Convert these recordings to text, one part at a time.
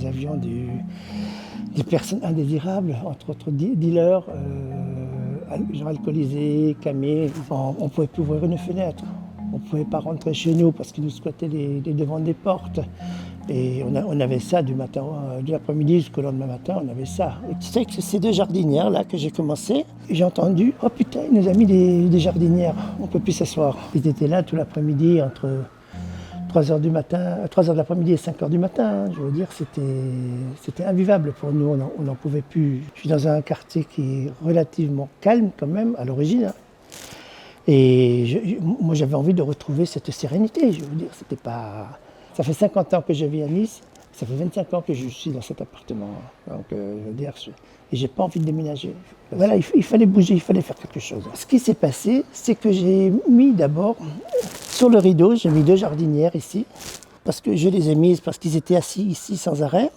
nous avions des personnes indésirables, entre autres dealers, gens alcoolisés, camés. On ne pouvait plus ouvrir une fenêtre. On ne pouvait pas rentrer chez nous parce qu'ils nous squattaient les devants des portes. Et on avait ça du matin, de l'après-midi jusqu'au lendemain matin, on avait ça. Et tu sais que ces 2 jardinières là que j'ai commencé, j'ai entendu, oh putain, il nous a mis des jardinières, on ne peut plus s'asseoir. Ils étaient là tout l'après-midi entre 3h du matin, 3h de l'après-midi et 5h du matin. Je veux dire, c'était invivable pour nous, on n'en pouvait plus. Je suis dans un quartier qui est relativement calme quand même, à l'origine. Et moi j'avais envie de retrouver cette sérénité, je veux dire, c'était pas... Ça fait 50 ans que je vis à Nice, ça fait 25 ans que je suis dans cet appartement. Donc, je veux dire, et j'ai pas envie de déménager. Voilà, il fallait bouger, il fallait faire quelque chose. Ce qui s'est passé, c'est que j'ai mis d'abord, sur le rideau, j'ai mis 2 jardinières ici, parce que je les ai mises, parce qu'ils étaient assis ici sans arrêt.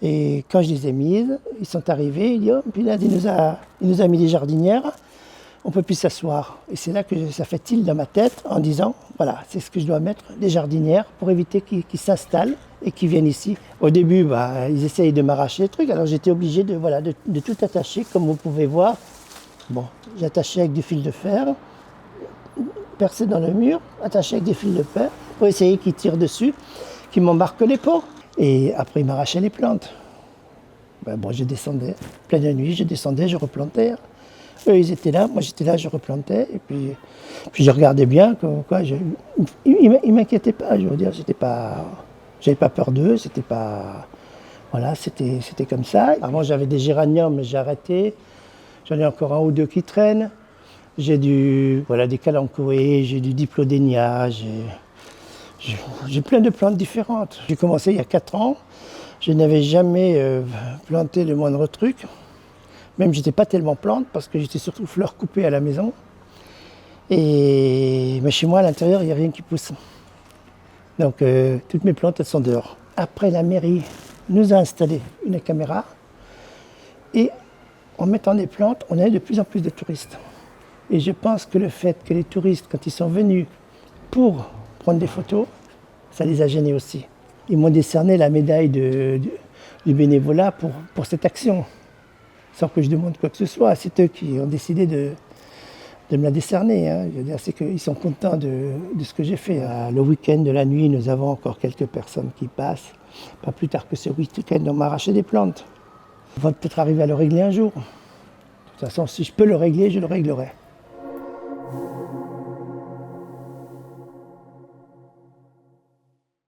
Et quand je les ai mises, ils sont arrivés, il dit, oh, puis là, il nous a mis des jardinières. On ne peut plus s'asseoir. Et c'est là que ça fait tilt dans ma tête en disant, voilà, c'est ce que je dois mettre, des jardinières, pour éviter qu'ils s'installent et qu'ils viennent ici. Au début, ils essayent de m'arracher les trucs, alors j'étais obligé de tout attacher, comme vous pouvez voir. Bon, j'attachais avec du fil de fer, percé dans le mur, attaché avec des fils de fer, pour essayer qu'ils tirent dessus, qu'ils m'embarquent les pots. Et après, ils m'arrachaient les plantes. Bon, je descendais, pleine nuit, je descendais, je replantais. Eux, ils étaient là, moi j'étais là, je replantais, et puis je regardais bien, ils ne m'inquiétaient pas, je veux dire, j'avais pas peur d'eux, c'était comme ça. Avant j'avais des géraniums, mais j'ai arrêté, j'en ai encore 1 ou 2 qui traînent, j'ai des calanchoés, j'ai du diplodénia, j'ai plein de plantes différentes. J'ai commencé il y a 4 ans, je n'avais jamais planté le moindre truc. Même j'étais pas tellement plante parce que j'étais surtout fleurs coupées à la maison. Mais chez moi, à l'intérieur, il n'y a rien qui pousse. Donc toutes mes plantes, elles sont dehors. Après, la mairie nous a installé une caméra. Et en mettant des plantes, on a eu de plus en plus de touristes. Et je pense que le fait que les touristes, quand ils sont venus pour prendre des photos, ça les a gênés aussi. Ils m'ont décerné la médaille du bénévolat pour cette action. Sans que je demande quoi que ce soit, c'est eux qui ont décidé de me la décerner. Hein. Je veux dire, c'est qu'ils sont contents de ce que j'ai fait. Le week-end de la nuit, nous avons encore quelques personnes qui passent. Pas plus tard que ce week-end, on m'a arraché des plantes. On va peut-être arriver à le régler un jour. De toute façon, si je peux le régler, je le réglerai.